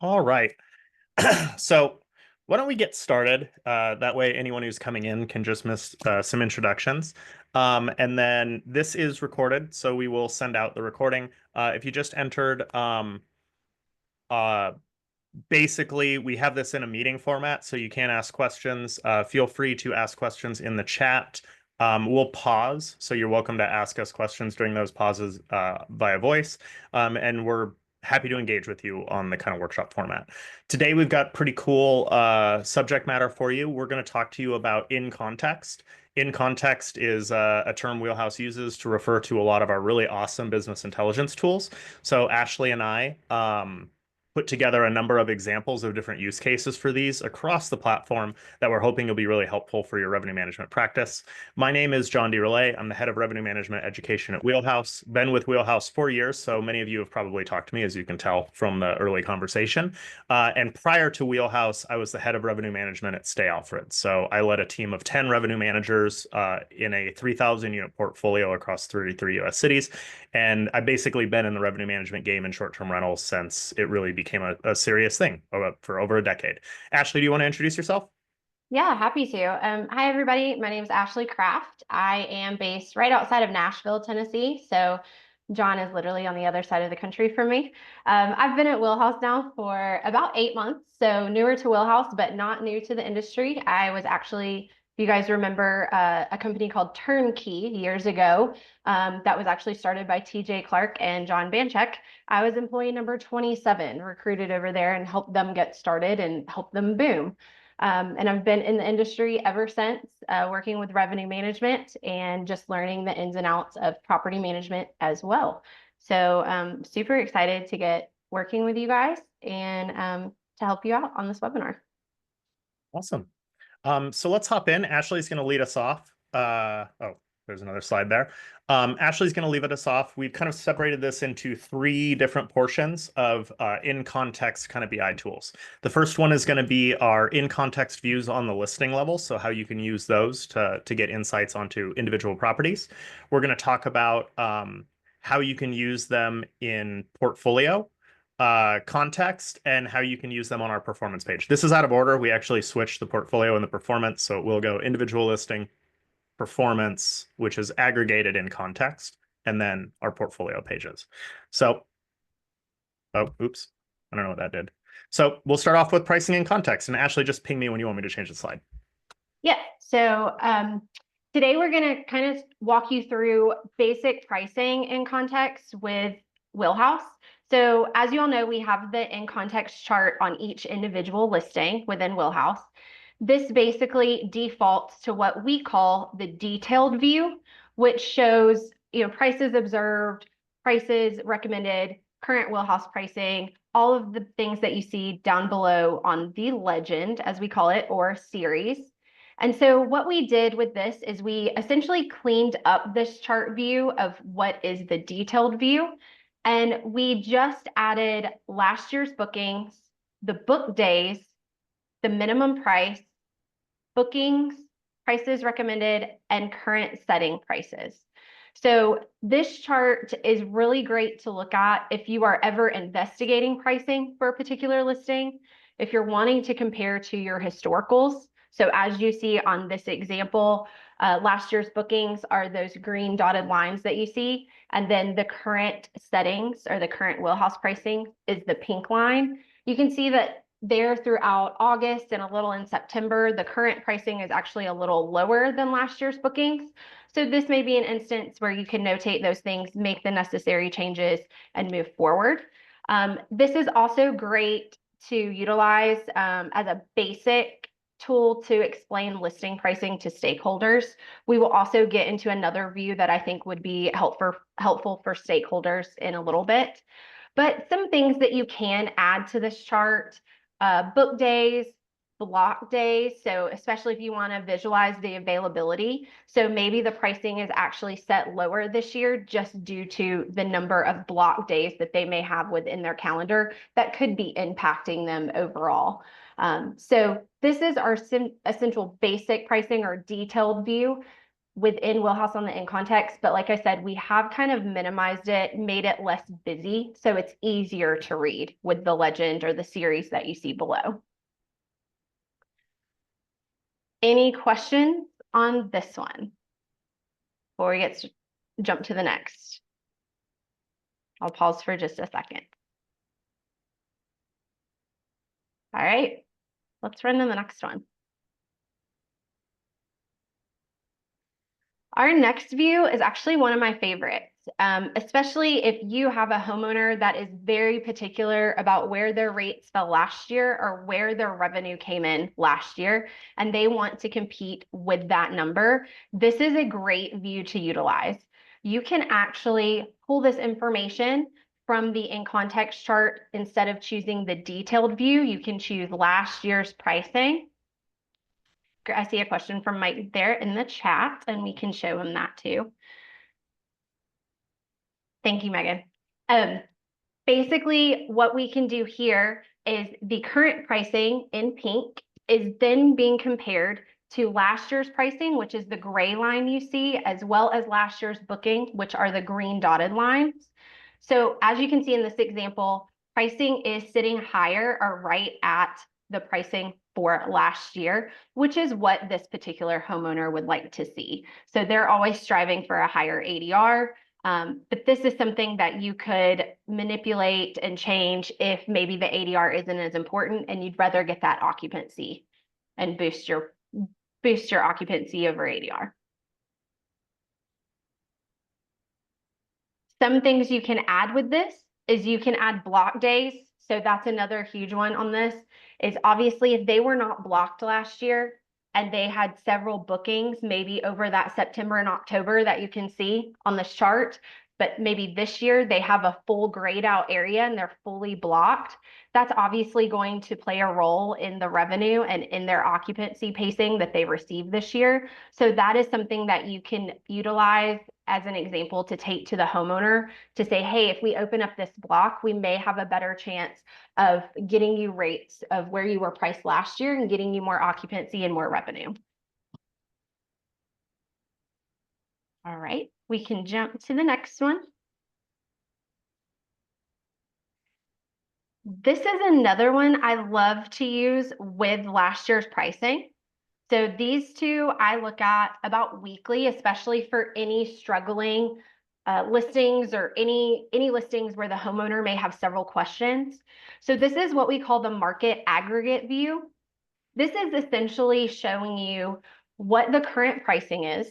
All right. So why don't we get started? That way, anyone who's coming in can just miss some introductions. And then this is recorded, so we will send out the recording. If you just entered, uh, basically, we have this in a meeting format, so you can ask questions. Feel free to ask questions in the chat. We'll pause, so you're welcome to ask us questions during those pauses via voice. And we're happy to engage with you on the kind of workshop format. Today, we've got pretty cool subject matter for you. We're going to talk to you about in context. In context is a term Wheelhouse uses to refer to a lot of our really awesome business intelligence tools. So Ashley and I put together a number of examples of different use cases for these across the platform that we're hoping will be really helpful for your revenue management practice. My name is John DeRelay. I'm the head of revenue management education at Wheelhouse. Been with Wheelhouse 4 years, so many of you have probably talked to me, as you can tell from the early conversation. And prior to Wheelhouse, I was the head of revenue management at Stay Alfred. So I led a team of 10 revenue managers in a 3,000 unit portfolio across 33 US cities. And I've basically been in the revenue management game in short-term rentals since it really became a serious thing for over a decade. Ashley, do you want to introduce yourself? Yeah, happy to. Hi, everybody. My name is Ashley Kraft. I am based right outside of Nashville, Tennessee. So John is literally on the other side of the country from me. I've been at Wheelhouse now for about 8 months, so newer to Wheelhouse, but not new to the industry. I was actually, if you guys remember, a company called Turnkey years ago that was actually started by TJ Clark and John Banchek. I was employee number 27, recruited over there and helped them get started and help them boom. And I've been in the industry ever since, working with revenue management and just learning the ins and outs of property management as well. So super excited to get working with you guys and to help you out on this webinar. Awesome. So let's hop in. Ashley's going to lead us off. Oh, there's another slide there. Ashley's going to lead us off. We've kind of separated this into three different portions of in-context kind of BI tools. The first one is going to be our in-context views on the listing level, so how you can use those to get insights onto individual properties. We're going to talk about how you can use them in portfolio context and how you can use them on our performance page. This is out of order. We actually switched the portfolio and the performance, so it will go individual listing, performance, which is aggregated in context, and then our portfolio pages. So, oh, oops, I don't know what that did. So we'll start off with pricing in context, and Ashley, just ping me when you want me to change the slide. Yeah, so today we're going to kind of walk you through basic pricing in context with Wheelhouse. So as you all know, we have the in context chart on each individual listing within Wheelhouse. This basically defaults to what we call the detailed view, which shows, prices observed, prices recommended, current Wheelhouse pricing, all of the things that you see down below on the legend, as we call it, or series. And so what we did with this is we essentially cleaned up this chart view of what is the detailed view. And we just added last year's bookings, the book days, the minimum price, bookings, prices recommended, and current setting prices. So this chart is really great to look at if you are ever investigating pricing for a particular listing, if you're wanting to compare to your historicals. So as you see on this example, last year's bookings are those green dotted lines that you see, and then the current settings or the current Wheelhouse pricing is the pink line. You can see that there throughout August and a little in September, the current pricing is actually a little lower than last year's bookings. So this may be an instance where you can notate those things, make the necessary changes, and move forward. This is also great to utilize as a basic tool to explain listing pricing to stakeholders. We will also get into another view that I think would be helpful for stakeholders in a little bit. But some things that you can add to this chart, book days, block days. So especially if you want to visualize the availability. So maybe the pricing is actually set lower this year just due to the number of block days that they may have within their calendar that could be impacting them overall. So this is our essential basic pricing or detailed view. within Wheelhouse on the in context, but like I said, we have kind of minimized it, made it less busy, so it's easier to read with the legend or the series that you see below. Any questions on this one before we jump to the next? I'll pause for just a second. All right, let's run to the next one. Our next view is actually one of my favorites, especially if you have a homeowner that is very particular about where their rates fell last year or where their revenue came in last year, and they want to compete with that number. This is a great view to utilize. You can actually pull this information from the in context chart. Instead of choosing the detailed view, you can choose last year's pricing. I see a question from Mike there in the chat, and we can show him that too. Thank you, Megan. Basically, what we can do here is the current pricing in pink is then being compared to last year's pricing, which is the gray line you see, as well as last year's booking, which are the green dotted lines. So as you can see in this example, pricing is sitting higher or right at the pricing for last year, which is what this particular homeowner would like to see. So they're always striving for a higher ADR. But this is something that you could manipulate and change if maybe the ADR isn't as important and you'd rather get that occupancy and boost your occupancy over ADR. Some things you can add with this is you can add block days. So that's another huge one on this, is obviously if they were not blocked last year and they had several bookings, maybe over that September and October that you can see on this chart, but maybe this year they have a full grayed out area and they're fully blocked, that's obviously going to play a role in the revenue and in their occupancy pacing that they received this year. So that is something that you can utilize as an example to take to the homeowner to say, hey, if we open up this block, we may have a better chance of getting you rates of where you were priced last year and getting you more occupancy and more revenue. All right, we can jump to the next one. This is another one I love to use with last year's pricing. So these two I look at about weekly, especially for any struggling listings or any listings where the homeowner may have several questions. So this is what we call the market aggregate view. This is essentially showing you what the current pricing is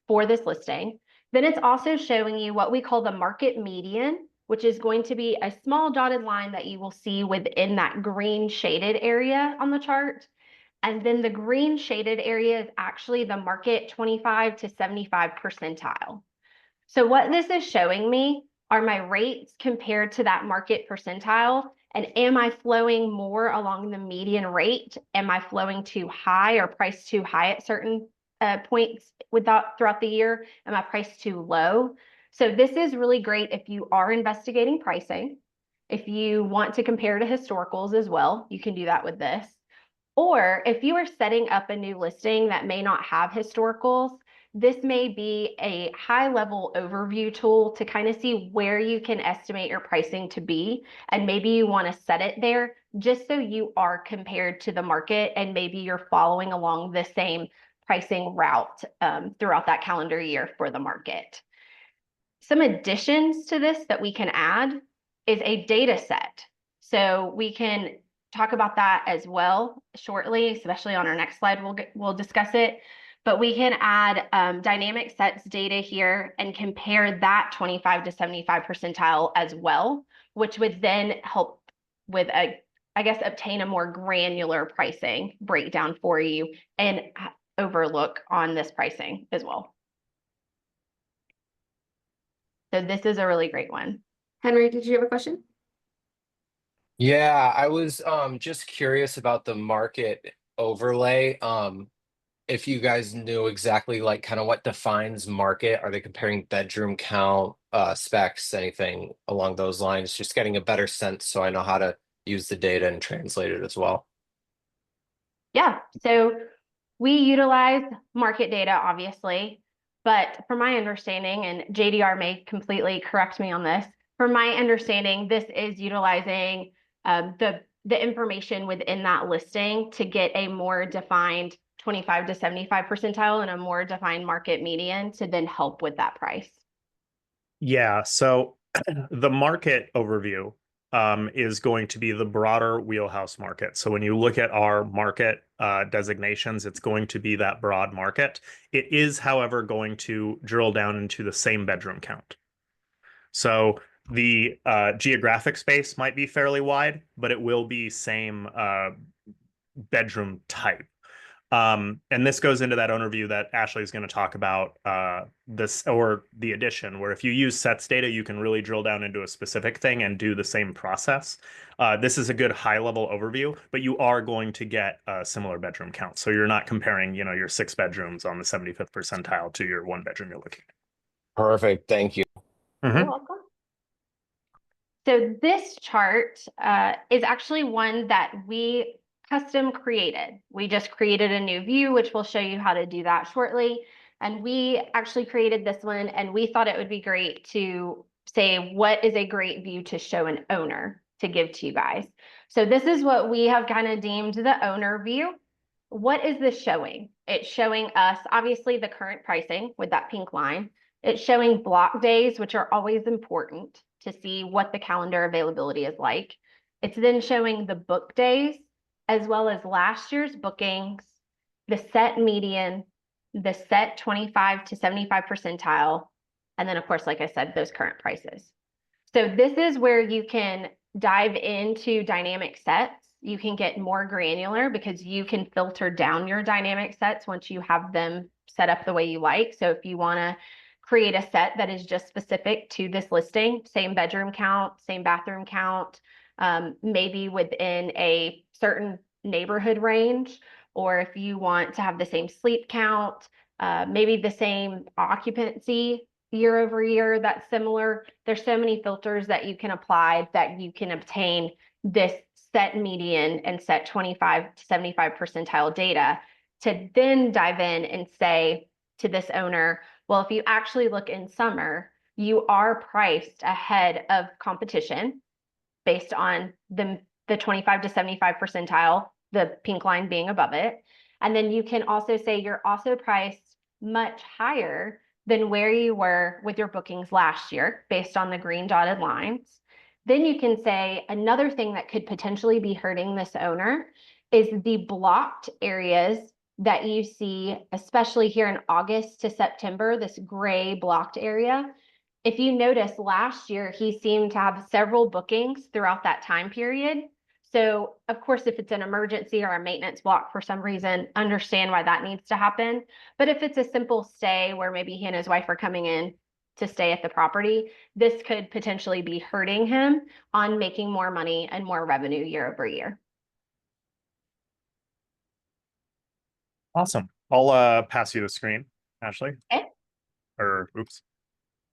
for this listing. Then it's also showing you what we call the market median, which is going to be a small dotted line that you will see within that green shaded area on the chart. And then the green shaded area is actually the market 25 to 75 percentile. So what this is showing me are my rates compared to that market percentile. And am I flowing more along the median rate? Am I flowing too high or priced too high at certain points throughout the year? Am I priced too low? So this is really great if you are investigating pricing. If you want to compare to historicals as well, you can do that with this. Or if you are setting up a new listing that may not have historicals, this may be a high-level overview tool to kind of see where you can estimate your pricing to be. And maybe you want to set it there just so you are compared to the market and maybe you're following along the same pricing route throughout that calendar year for the market. Some additions to this that we can add is a data set. So we can talk about that as well shortly, especially on our next slide, we'll discuss it. But we can add dynamic sets data here and compare that 25 to 75 percentile as well, which would then help with obtain a more granular pricing breakdown for you and overlook on this pricing as well. So this is a really great one. Henry, did you have a question? Yeah, I was just curious about the market overlay. If you guys knew exactly like kind of what defines market, are they comparing bedroom count, specs, anything along those lines? Just getting a better sense so I know how to use the data and translate it as well. Yeah, so we utilize market data, obviously. But from my understanding, and JDR may completely correct me on this, from my understanding, this is utilizing the information within that listing to get a more defined 25 to 75 percentile and a more defined market median to then help with that price. Yeah, so the market overview is going to be the broader wheelhouse market. So when you look at our market designations, it's going to be that broad market. It is, however, going to drill down into the same bedroom count. So the geographic space might be fairly wide, but it will be same bedroom type. And this goes into that overview that Ashley is going to talk about this, or the addition, where if you use sets data, you can really drill down into a specific thing and do the same process. This is a good high level overview, but you are going to get a similar bedroom count. So you're not comparing, your 6 bedrooms on the 75th percentile to your 1 bedroom you're looking Perfect. Thank you. at. You're welcome. So this chart is actually one that we custom created. We just created a new view, which we'll show you how to do that shortly. And we actually created this one, and we thought it would be great to say what is a great view to show an owner to give to you guys. So this is what we have kind of deemed the owner view. What is this showing? It's showing us, obviously, the current pricing with that pink line. It's showing block days, which are always important to see what the calendar availability is like. It's then showing the book days, as well as last year's bookings, the set median, the set 25 to 75 percentile, and then, of course, like I said, those current prices. So this is where you can dive into dynamic sets. You can get more granular because you can filter down your dynamic sets once you have them set up the way you like. So if you want to create a set that is just specific to this listing, same bedroom count, same bathroom count, maybe within a certain neighborhood range, or if you want to have the same sleep count, maybe the same occupancy year over year, that's similar. There's so many filters that you can apply that you can obtain this set median and set 25 to 75 percentile data to then dive in and say to this owner, well, if you actually look in summer, you are priced ahead of competition based on the 25 to 75 percentile, the pink line being above it. And then you can also say you're also priced much higher than where you were with your bookings last year based on the green dotted lines. Then you can say another thing that could potentially be hurting this owner is the blocked areas that you see, especially here in August to September, this gray blocked area. If you notice last year, he seemed to have several bookings throughout that time period. So of course, if it's an emergency or a maintenance block for some reason, understand why that needs to happen. But if it's a simple stay where maybe he and his wife are coming in to stay at the property, this could potentially be hurting him on making more money and more revenue year over year. Awesome. I'll pass you the screen, Ashley. Okay. Or oops.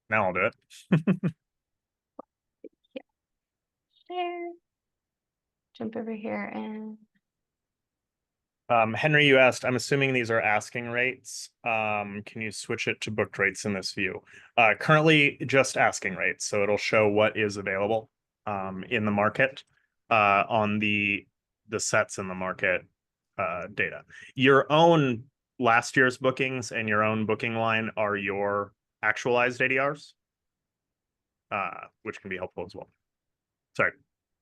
Now I'll do it. Share. Jump over here and Henry, you asked, I'm assuming these are asking rates. Can you switch it to booked rates in this view? Currently just asking rates, so it'll show what is available in the market on the sets in the market data. Your own last year's bookings and your own booking line are your actualized ADRs, which can be helpful as well. Sorry.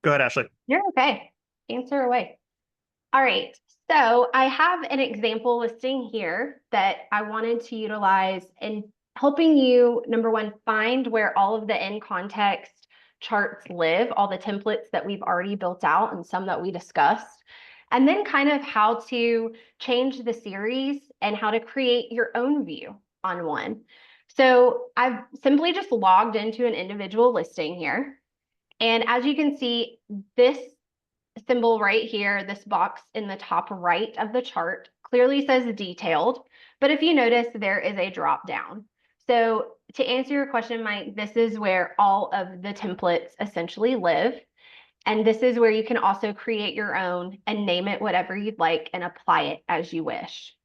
Go ahead, Ashley. you're okay. Answer away. All right. So I have an example listing here that I wanted to utilize in helping you, number one, find where all of the in context charts live, all the templates that we've already built out and some that we discussed, and then kind of how to change the series and how to create your own view on one. So I've simply just logged into an individual listing here. And as you can see, this symbol right here, this box in the top right of the chart clearly says detailed, but if you notice, there is a drop down. So to answer your question, Mike, this is where all of the templates essentially live. And this is where you can also create your own and name it whatever you'd like and apply it as you wish.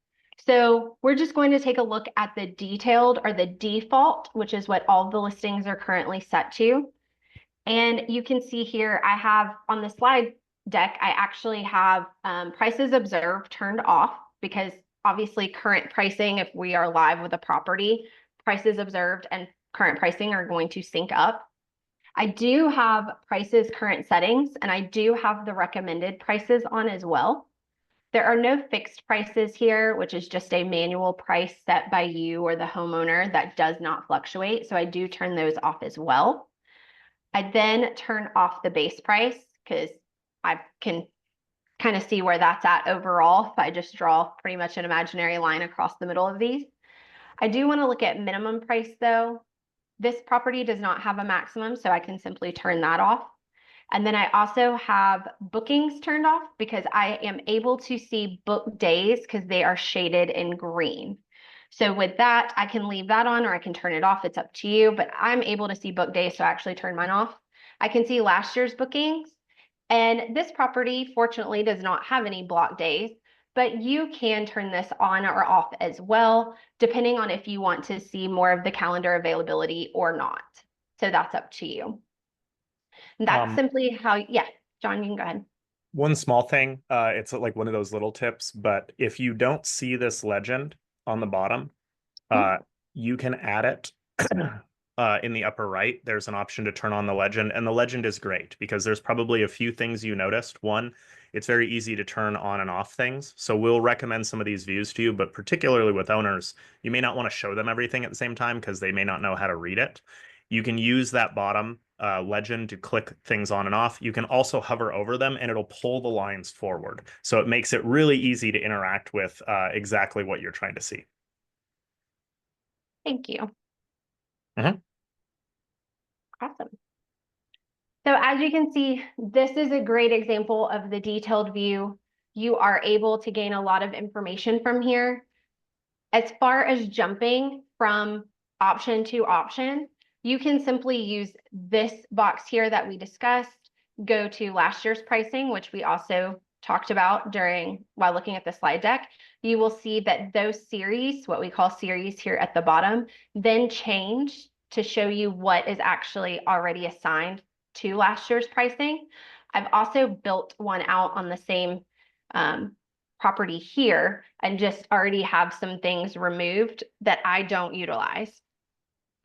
So we're just going to take a look at the detailed or the default, which is what all the listings are currently set to. And you can see here, I have on the slide deck, I actually have prices observed turned off because obviously current pricing, if we are live with a property, prices observed and current pricing are going to sync up. I do have prices current settings, and I do have the recommended prices on as well. There are no fixed prices here, which is just a manual price set by you or the homeowner that does not fluctuate. So I do turn those off as well. I then turn off the base price because I can kind of see where that's at overall if I just draw pretty much an imaginary line across the middle of these. I do want to look at minimum price though. This property does not have a maximum, so I can simply turn that off. And then I also have bookings turned off because I am able to see book days because they are shaded in green. So with that, I can leave that on or I can turn it off. It's up to you, but I'm able to see book days, so I actually turn mine off. I can see last year's bookings. And this property, fortunately, does not have any block days, but you can turn this on or off as well, depending on if you want to see more of the calendar availability or not. So that's up to you. And that's simply how, yeah, John, you can go ahead. One small thing, it's like one of those little tips, but if you don't see this legend on the bottom, you can add it in the upper right. There's an option to turn on the legend, and the legend is great because there's probably a few things you noticed. One, it's very easy to turn on and off things. So we'll recommend some of these views to you, but particularly with owners, you may not want to show them everything at the same time because they may not know how to read it. You can use that bottom legend to click things on and off. You can also hover over them and it'll pull the lines forward. So it makes it really easy to interact with exactly what you're trying to see. Thank you. Mhm. Awesome. So as you can see, this is a great example of the detailed view. You are able to gain a lot of information from here. As far as jumping from option to option, you can simply use this box here that we discussed, go to last year's pricing, which we also talked about while looking at the slide deck. You will see that those series, what we call series here at the bottom, then change to show you what is actually already assigned to last year's pricing. I've also built one out on the same property here and just already have some things removed that I don't utilize.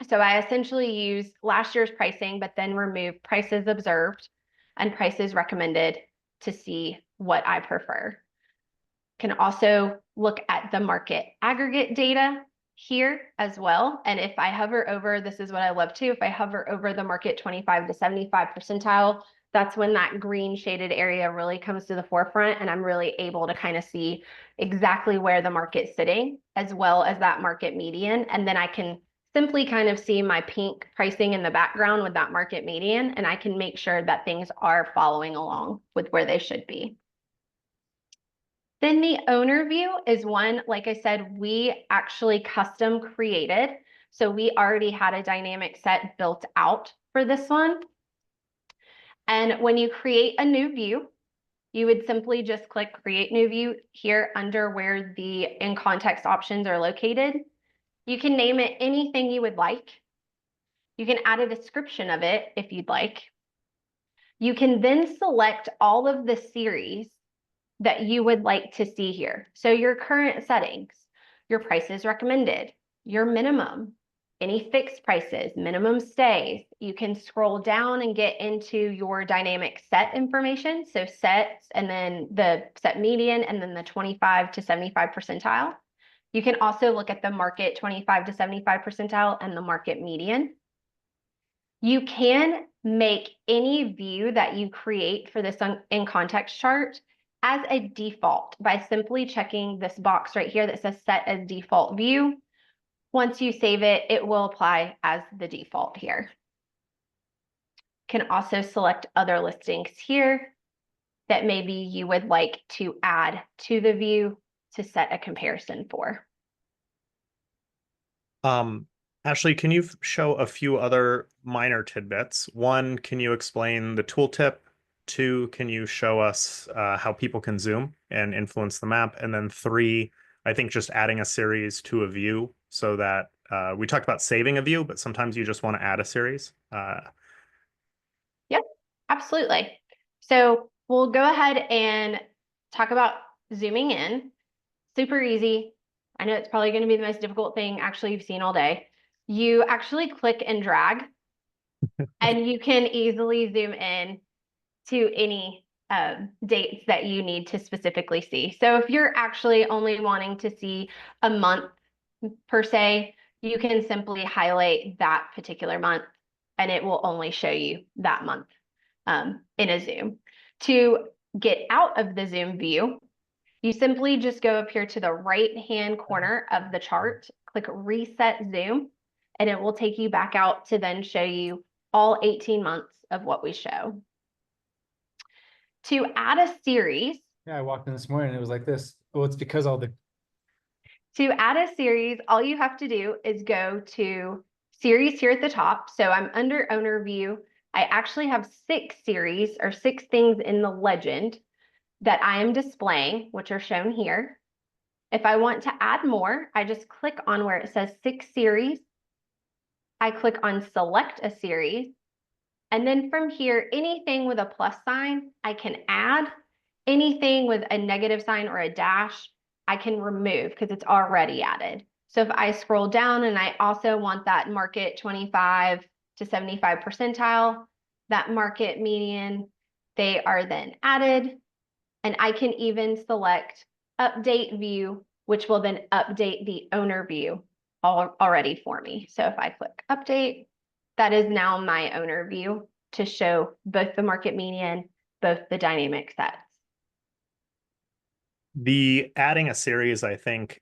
So I essentially use last year's pricing, but then remove prices observed and prices recommended to see what I prefer. Can also look at the market aggregate data here as well. And if I hover over, this is what I love too, if I hover over the market 25 to 75 percentile, that's when that green shaded area really comes to the forefront and I'm really able to kind of see exactly where the market's sitting as well as that market median. And then I can simply kind of see my pink pricing in the background with that market median, and I can make sure that things are following along with where they should be. Then the owner view is one, like I said, we actually custom created. So we already had a dynamic set built out for this one. And when you create a new view, you would simply just click create new view here under where the in context options are located. You can name it anything you would like. You can add a description of it if you'd like. You can then select all of the series that you would like to see here. So your current settings, your prices recommended, your minimum, any fixed prices, minimum stays. You can scroll down and get into your dynamic set information. So sets and then the set median and then the 25 to 75 percentile. You can also look at the market 25 to 75 percentile and the market median. You can make any view that you create for this in context chart as a default by simply checking this box right here that says set as default view. Once you save it, it will apply as the default here. Can also select other listings here that maybe you would like to add to the view to set a comparison for. Ashley, can you show a few other minor tidbits? One, can you explain the tooltip? Two, can you show us how people can zoom and influence the map? And then three, I think just adding a series to a view so that we talked about saving a view, but sometimes you just want to add a series. Yep, absolutely. So we'll go ahead and talk about zooming in. Super easy. I know it's probably going to be the most difficult thing actually you've seen all day. You actually click and drag, and you can easily zoom in to any dates that you need to specifically see. So if you're actually only wanting to see a month per se, you can simply highlight that particular month and it will only show you that month in a zoom. To get out of the zoom view, you simply just go up here to the right-hand corner of the chart, click Reset Zoom, and it will take you back out to then show you all 18 months of what we show. To add a series, Yeah, I walked in this morning and it was like this. Oh, it's because all the all you have to do is go to series here at the top. So I'm under owner view. I actually have 6 series or 6 things in the legend that I am displaying, which are shown here. If I want to add more, I just click on where it says 6 series. I click on select a series. And then from here, anything with a plus sign, I can add. Anything with a negative sign or a dash, I can remove because it's already added. So if I scroll down and I also want that market 25 to 75 percentile, that market median, they are then added. And I can even select update view, which will then update the owner view already for me. So if I click update, that is now my owner view to show both the market median, both the dynamic sets. The adding a series, I think,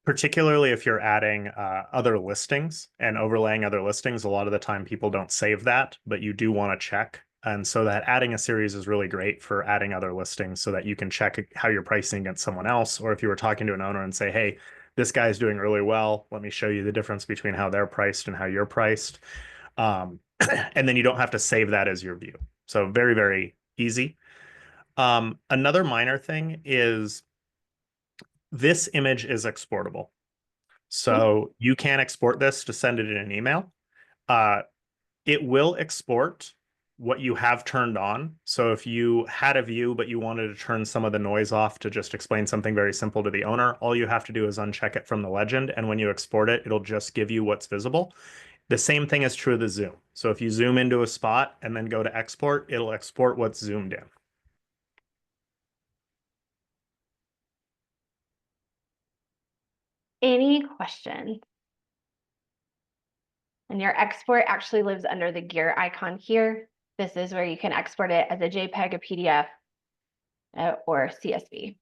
particularly if you're adding other listings and overlaying other listings, a lot of the time people don't save that, but you do want to check. And so that adding a series is really great for adding other listings so that you can check how you're pricing against someone else. Or if you were talking to an owner and say, hey, this guy's doing really well, let me show you the difference between how they're priced and how you're priced. And then you don't have to save that as your view. So very, very easy. Another minor thing is this image is exportable. So you can export this to send it in an email. It will export what you have turned on. So if you had a view, but you wanted to turn some of the noise off to just explain something very simple to the owner, all you have to do is uncheck it from the legend. And when you export it, it'll just give you what's visible. The same thing is true of the zoom. So if you zoom into a spot and then go to export, it'll export what's zoomed in. Any questions? And your export actually lives under the gear icon here. This is where you can export it as a JPEG, a PDF, or CSV.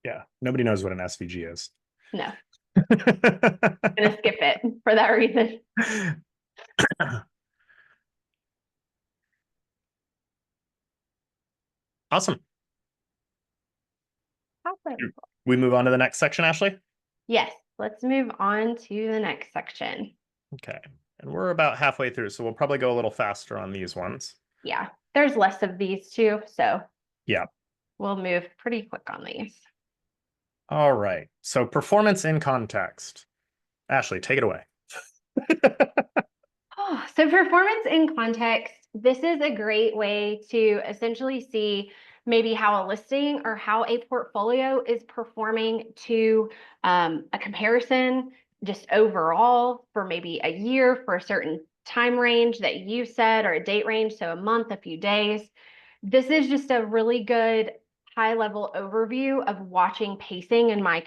Yeah, nobody knows what an SVG is. No, I'm gonna skip it for that reason. Awesome. Awesome. We move on to the next section, Ashley? Yes, let's move on to the next section. Okay. And we're about halfway through, so we'll probably go a little faster on these ones. Yeah, there's less of these too, so Yeah. we'll move pretty quick on these. All right. So performance in context. Ashley, take it away. Oh, so performance in context, this is a great way to essentially see maybe how a listing or how a portfolio is performing to a comparison just overall for maybe a year for a certain time range that you said or a date range, so a month, a few days. This is just a really good high level overview of watching pacing in my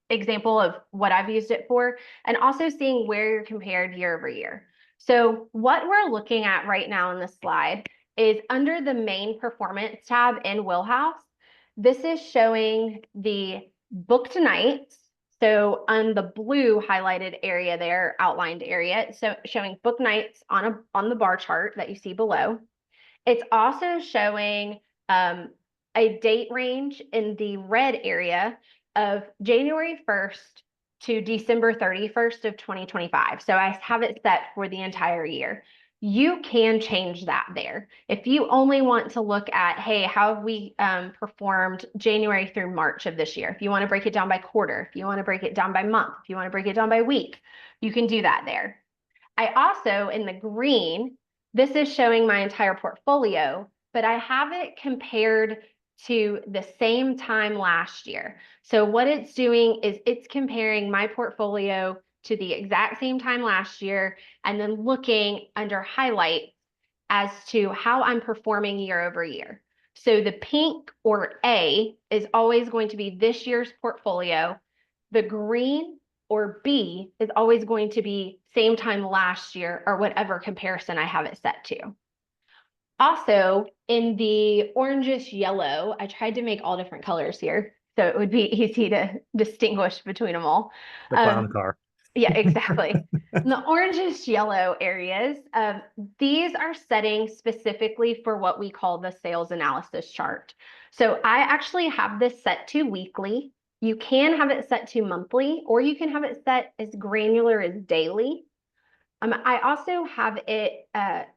example of what I've used it for, and also seeing where you're compared year over year. So what we're looking at right now in this slide is under the main performance tab in Wheelhouse. This is showing the booked nights. So on the blue highlighted area there, outlined area, so showing book nights on the bar chart that you see below. It's also showing a date range in the red area of January 1st to December 31st of 2025. So I have it set for the entire year. you can change that there. If you only want to look at, hey, how have we performed January through March of this year? If you want to break it down by quarter, if you want to break it down by month, if you want to break it down by week, you can do that there. I also, in the green, this is showing my entire portfolio, but I have it compared to the same time last year. So what it's doing is it's comparing my portfolio to the exact same time last year, and then looking under highlights as to how I'm performing year over year. So the pink, or A, is always going to be this year's portfolio. The green, or B, is always going to be same time last year, or whatever comparison I have it set to. Also, in the orangish yellow, I tried to make all different colors here, so it would be easy to distinguish between them all. The clown car. Yeah, exactly. In the orangish yellow areas, these are settings specifically for what we call the sales analysis chart. So I actually have this set to weekly. You can have it set to monthly, or you can have it set as granular as daily. I also have it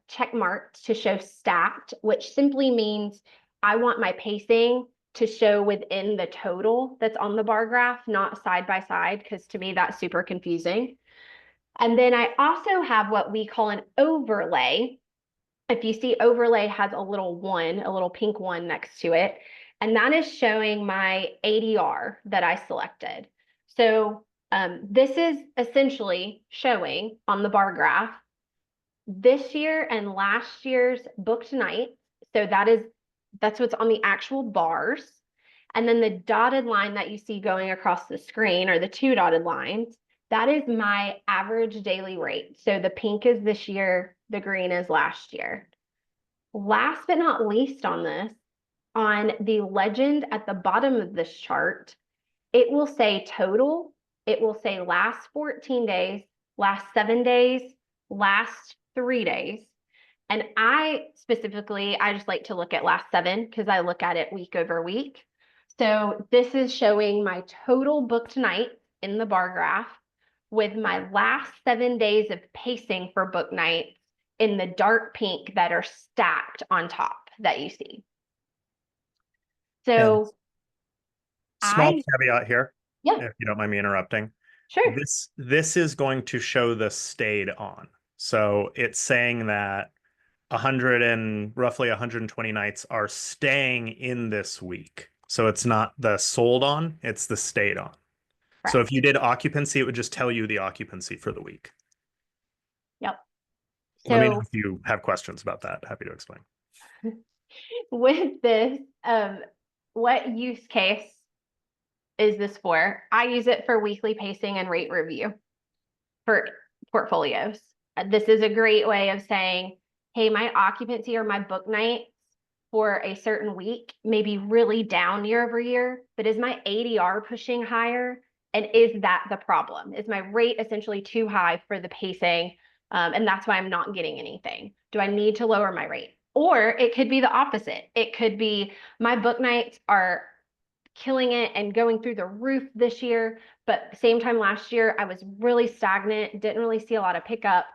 check marked to show stacked, which simply means I want my pacing to show within the total that's on the bar graph, not side by side, because to me that's super confusing. And then I also have what we call an overlay. If you see, overlay has a little one, a little pink one next to it, and that is showing my ADR that I selected. So this is essentially showing on the bar graph this year and last year's booked nights. So that's what's on the actual bars. And then the dotted line that you see going across the screen, or the two dotted lines, that is my average daily rate. So the pink is this year, the green is last year. Last but not least on this, on the legend at the bottom of this chart, it will say total, it will say last 14 days, last 7 days, last 3 days. And I just like to look at last 7 because I look at it week over week. So this is showing my total booked nights in the bar graph with my last 7 days of pacing for book nights in the dark pink that are stacked on top that you see. So Small caveat here, yeah, if you don't mind me interrupting. sure. This is going to show the stayed on. So it's saying that 100 and roughly 120 nights are staying in this week. So it's not the sold on, it's the stayed on. Correct. So if you did occupancy, it would just tell you the occupancy for the week. Yep. Let me know So if you have questions about that. Happy to explain. with this, what use case is this for? I use it for weekly pacing and rate review for portfolios. This is a great way of saying, hey, my occupancy or my book nights for a certain week may be really down year over year, but is my ADR pushing higher? And is that the problem? Is my rate essentially too high for the pacing? And that's why I'm not getting anything. Do I need to lower my rate? Or it could be the opposite. It could be my book nights are killing it and going through the roof this year, but same time last year, I was really stagnant, didn't really see a lot of pickup,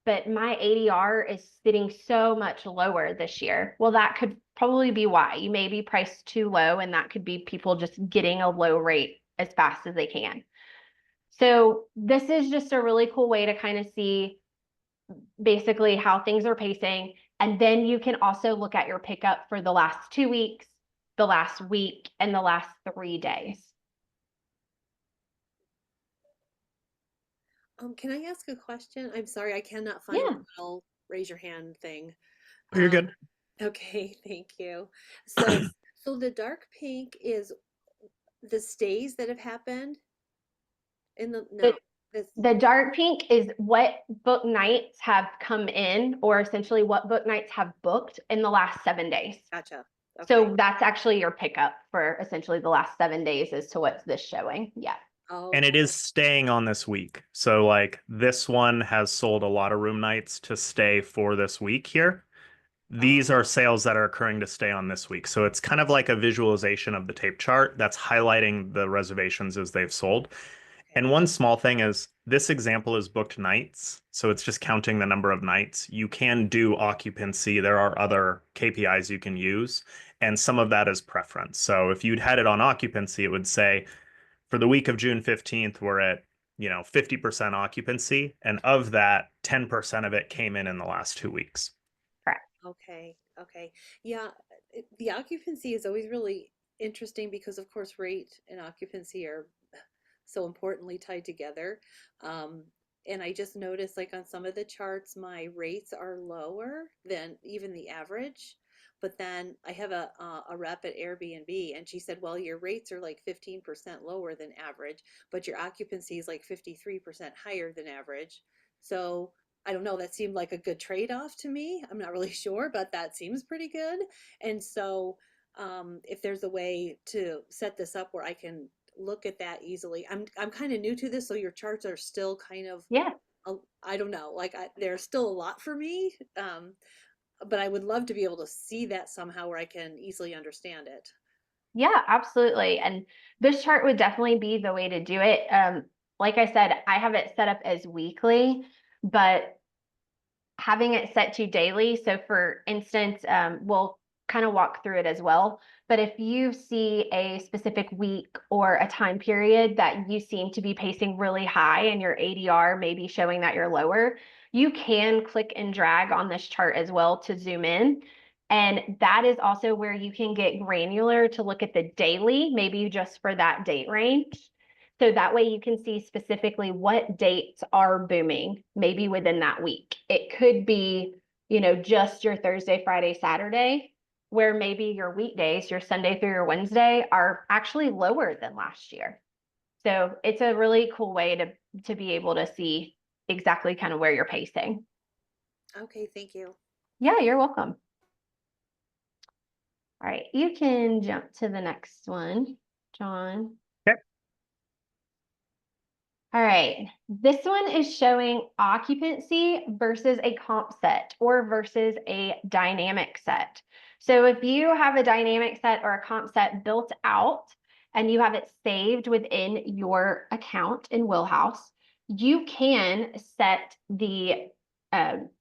but my ADR is sitting so much lower this year. Well, that could probably be why. You may be priced too low, and that could be people just getting a low rate as fast as they can. So this is just a really cool way to kind of see basically how things are pacing. And then you can also look at your pickup for the last 2 weeks, the last week, and the last 3 days. Can I ask a question? I'm sorry, I cannot find Yeah. the little raise your hand thing. Oh, you're good. Okay, thank you. So the dark pink is the stays that have happened in The dark pink is what book nights have come in, or essentially what book nights have booked in the last 7 days. Gotcha. Okay. So that's actually your pickup for essentially the last 7 days as to what's this showing. Yeah. Oh, And it is staying on this week. So like this one has sold a lot of room nights to stay for this week here. These are sales that are occurring to stay on this week. So it's kind of like a visualization of the tape chart that's highlighting the reservations as they've sold. okay. And one small thing is this example is booked nights. So it's just counting the number of nights. You can do occupancy. There are other KPIs you can use. And some of that is preference. So if you'd had it on occupancy, it would say for the week of June 15th, we're at, 50% occupancy. And of that, 10% of it came in the last 2 weeks. Okay, okay. Yeah, the occupancy is always really interesting because, of course, rate and occupancy are so importantly tied together. Um, and I just noticed, like on some of the charts, my rates are lower than even the average. But then I have a rep at Airbnb, and she said, "Well, your rates are like 15% lower than average, but your occupancy is like 53% higher than average." So I don't know, that seemed like a good trade-off to me. I'm not really sure, but that seems pretty good. And so if there's a way to set this up where I can look at that easily. I'm kind of new to this, so your charts are still kind of Yeah. I don't know, like there's still a lot for me. But I would love to be able to see that somehow where I can easily understand it. Yeah, absolutely. And this chart would definitely be the way to do it. Like I said, I have it set up as weekly, but having it set to daily. So for instance, we'll kind of walk through it as well. But if you see a specific week or a time period that you seem to be pacing really high and your ADR may be showing that you're lower, you can click and drag on this chart as well to zoom in. And that is also where you can get granular to look at the daily, maybe just for that date range. So that way you can see specifically what dates are booming, maybe within that week. It could be, just your Thursday, Friday, Saturday, where maybe your weekdays, your Sunday through your Wednesday, are actually lower than last year. So it's a really cool way to be able to see exactly kind of where you're pacing. Okay, thank you. Yeah, you're welcome. All right, you can jump to the next one, John. Okay. All right, this one is showing occupancy versus a comp set or versus a dynamic set. So if you have a dynamic set or a comp set built out and you have it saved within your account in Wheelhouse, you can set the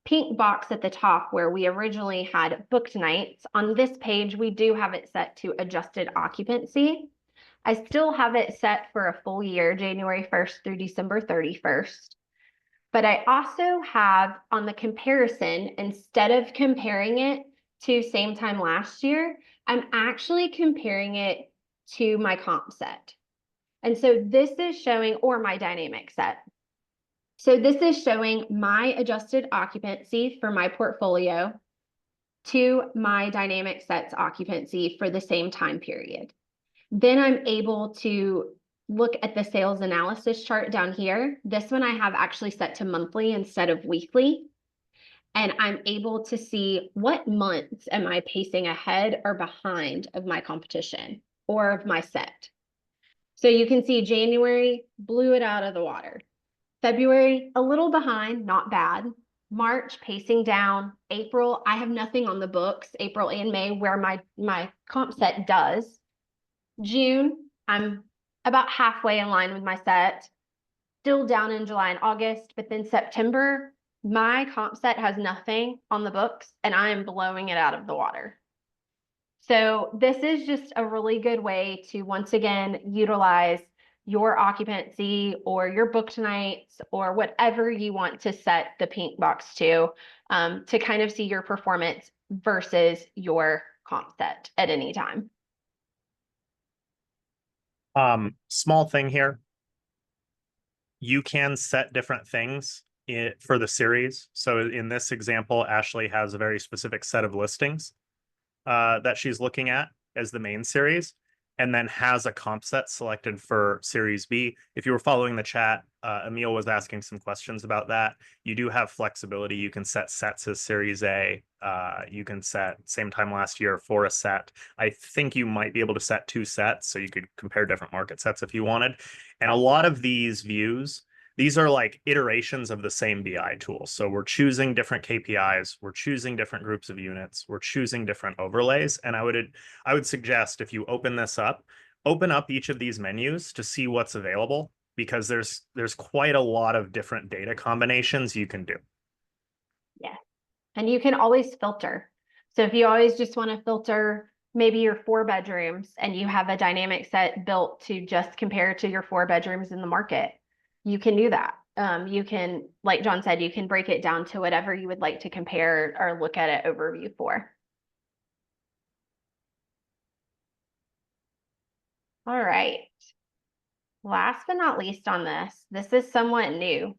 pink box at the top where we originally had booked nights. On this page, we do have it set to adjusted occupancy. I still have it set for a full year, January 1st through December 31st. But I also have on the comparison, instead of comparing it to same time last year, I'm actually comparing it to my comp set. And so this is showing, or my dynamic set. So this is showing my adjusted occupancy for my portfolio to my dynamic sets occupancy for the same time period. Then I'm able to look at the sales analysis chart down here. This one I have actually set to monthly instead of weekly. And I'm able to see what months am I pacing ahead or behind of my competition or of my set. So you can see January blew it out of the water. February, a little behind, not bad. March, pacing down. April, I have nothing on the books, April and May, where my comp set does. June, I'm about halfway in line with my set, still down in July and August, but then September, my comp set has nothing on the books and I am blowing it out of the water. So this is just a really good way to, once again, utilize your occupancy or your booked nights or whatever you want to set the pink box to kind of see your performance versus your comp set at any time. Small thing here. You can set different things for the series. So in this example, Ashley has a very specific set of listings that she's looking at as the main series, and then has a comp set selected for Series B. If you were following the chat, Emil was asking some questions about that. You do have flexibility. You can set sets as Series A. You can set same time last year for a set. I think you might be able to set 2 sets, so you could compare different market sets if you wanted. And a lot of these views, these are like iterations of the same BI tool. So we're choosing different KPIs, we're choosing different groups of units, we're choosing different overlays. And I would suggest if you open this up, open up each of these menus to see what's available. because there's quite a lot of different data combinations you can do. Yeah. And you can always filter. So if you always just want to filter maybe your 4 bedrooms and you have a dynamic set built to just compare to your 4 bedrooms in the market, you can do that. You can, like John said, you can break it down to whatever you would like to compare or look at an overview for. All right. Last but not least on this is somewhat new.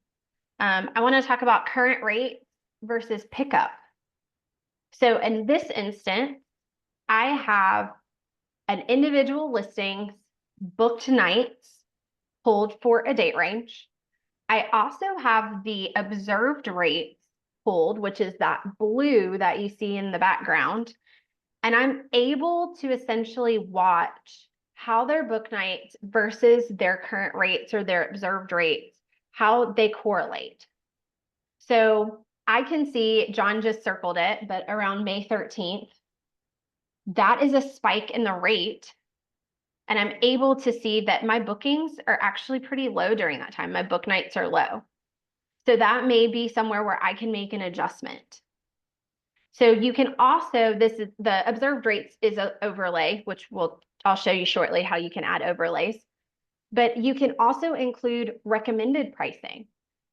I want to talk about current rate versus pickup. So in this instance, I have an individual listings booked nights pulled for a date range. I also have the observed rates pulled, which is that blue that you see in the background. And I'm able to essentially watch how their book nights versus their current rates or their observed rates, how they correlate. So I can see, John just circled it, but around May 13th, that is a spike in the rate. And I'm able to see that my bookings are actually pretty low during that time. My book nights are low. So that may be somewhere where I can make an adjustment. So you can also, this is the observed rates is an overlay, which I'll show you shortly how you can add overlays. But you can also include recommended pricing.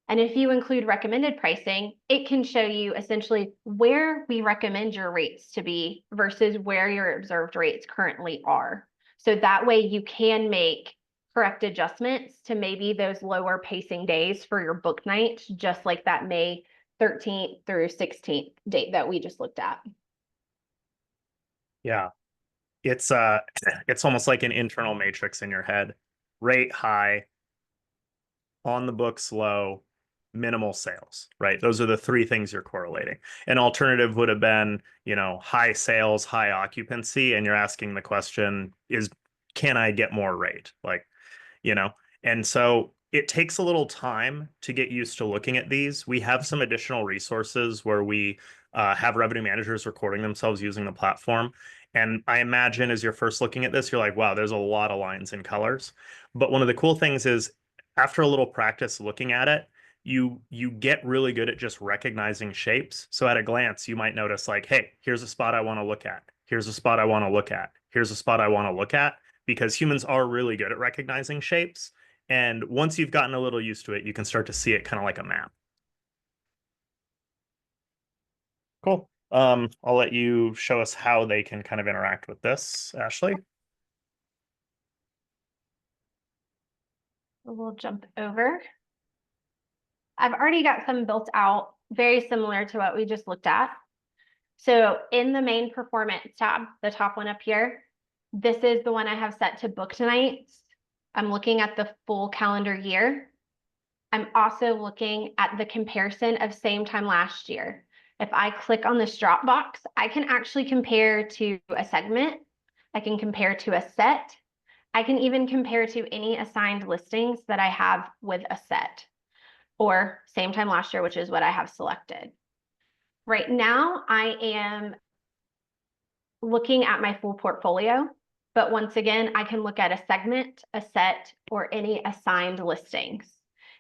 And if you include recommended pricing, it can show you essentially where we recommend your rates to be versus where your observed rates currently are. So that way you can make correct adjustments to maybe those lower pacing days for your book night, just like that May 13th through 16th date that we just looked at. Yeah. It's almost like an internal matrix in your head. Rate high, on the books low, minimal sales, right? Those are the 3 things you're correlating. An alternative would have been, high sales, high occupancy, and you're asking the question can I get more rate? And so it takes a little time to get used to looking at these. We have some additional resources where we have revenue managers recording themselves using the platform. And I imagine as you're first looking at this, you're like, wow, there's a lot of lines and colors. But one of the cool things is after a little practice looking at it, you get really good at just recognizing shapes. So at a glance, you might notice like, hey, here's a spot I want to look at. Here's a spot I want to look at. Here's a spot I want to look at, because humans are really good at recognizing shapes. And once you've gotten a little used to it, you can start to see it kind of like a map. Cool. I'll let you show us how they can kind of interact with this, Ashley. We'll jump over. I've already got some built out, very similar to what we just looked at. So in the main performance tab, the top one up here, this is the one I have set to book nights. I'm looking at the full calendar year. I'm also looking at the comparison of same time last year. If I click on this drop box, I can actually compare to a segment. I can compare to a set. I can even compare to any assigned listings that I have with a set or same time last year, which is what I have selected. Right now, I am looking at my full portfolio, but once again, I can look at a segment, a set, or any assigned listings.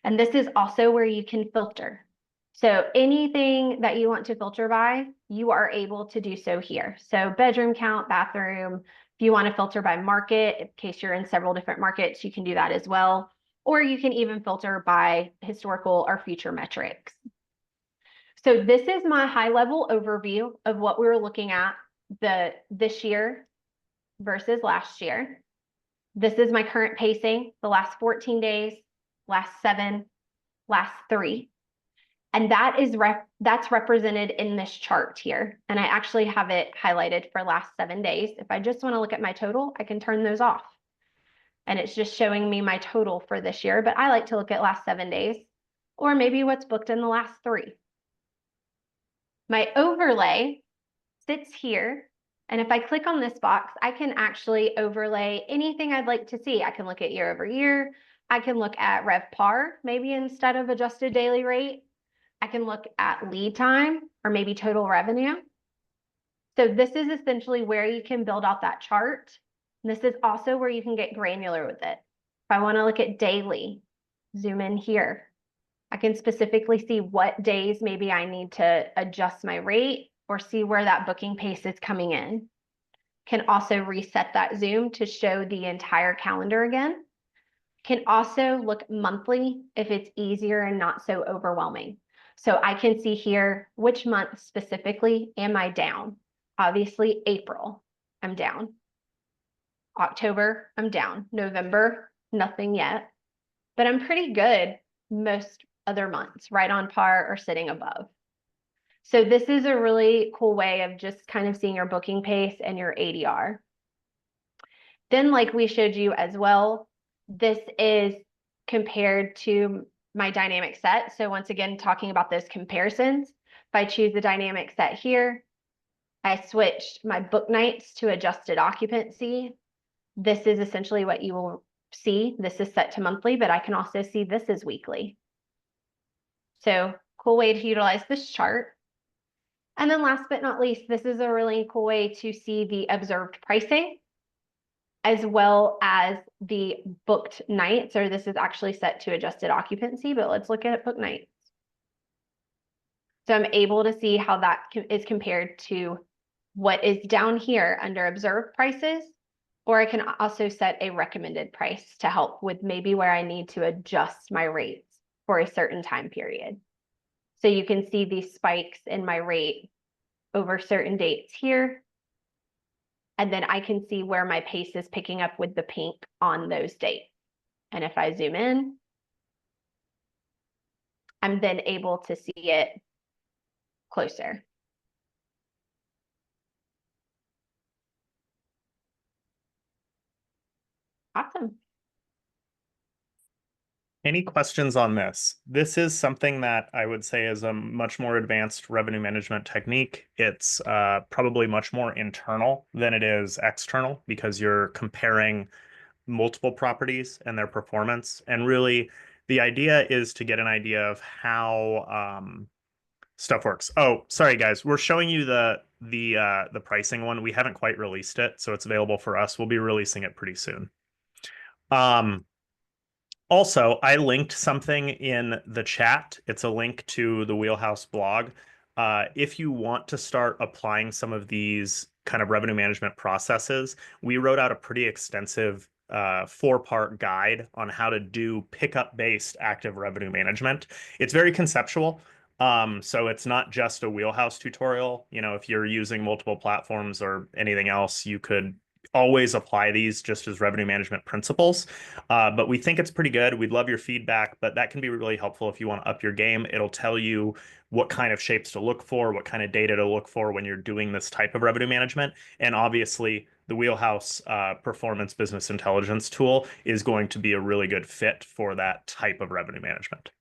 And this is also where you can filter. So anything that you want to filter by, you are able to do so here. So bedroom count, bathroom. If you want to filter by market, in case you're in several different markets, you can do that as well. Or you can even filter by historical or future metrics. So this is my high level overview of what we were looking at this year versus last year. This is my current pacing, the last 14 days, last 7, last 3. And that's represented in this chart here. And I actually have it highlighted for last 7 days. If I just want to look at my total, I can turn those off. And it's just showing me my total for this year, but I like to look at last 7 days or maybe what's booked in the last 3. My overlay sits here. And if I click on this box, I can actually overlay anything I'd like to see. I can look at year over year. I can look at RevPAR, maybe instead of adjusted daily rate. I can look at lead time or maybe total revenue. So this is essentially where you can build out that chart. And this is also where you can get granular with it. If I want to look at daily, zoom in here. I can specifically see what days maybe I need to adjust my rate or see where that booking pace is coming in. Can also reset that zoom to show the entire calendar again. Can also look monthly if it's easier and not so overwhelming. So I can see here which month specifically am I down. Obviously, April, I'm down. October, I'm down. November, nothing yet. But I'm pretty good most other months, right on par or sitting above. So this is a really cool way of just kind of seeing your booking pace and your ADR. Then, like we showed you as well, this is compared to my dynamic set. So once again, talking about those comparisons, if I choose the dynamic set here, I switched my book nights to adjusted occupancy. This is essentially what you will see. This is set to monthly, but I can also see this is weekly. So cool way to utilize this chart. And then last but not least, this is a really cool way to see the observed pricing as well as the booked nights, or this is actually set to adjusted occupancy, but let's look at book nights. So I'm able to see how that is compared to what is down here under observed prices, or I can also set a recommended price to help with maybe where I need to adjust my rates for a certain time period. So you can see these spikes in my rate over certain dates here. And then I can see where my pace is picking up with the pink on those dates. And if I zoom in, I'm then able to see it closer. Awesome. Any questions on this? This is something that I would say is a much more advanced revenue management technique. It's probably much more internal than it is external because you're comparing multiple properties and their performance. And really, the idea is to get an idea of how stuff works. Oh, sorry guys, we're showing you the pricing one. We haven't quite released it, so it's available for us. We'll be releasing it pretty soon. Also, I linked something in the chat. It's a link to the Wheelhouse blog. If you want to start applying some of these kind of revenue management processes, we wrote out a pretty extensive 4-part guide on how to do pickup-based active revenue management. It's very conceptual. So it's not just a Wheelhouse tutorial. You know, if you're using multiple platforms or anything else, you could always apply these just as revenue management principles. But we think it's pretty good. We'd love your feedback, but that can be really helpful if you want to up your game. It'll tell you what kind of shapes to look for, what kind of data to look for when you're doing this type of revenue management. And obviously, the Wheelhouse Performance Business Intelligence tool is going to be a really good fit for that type of revenue management.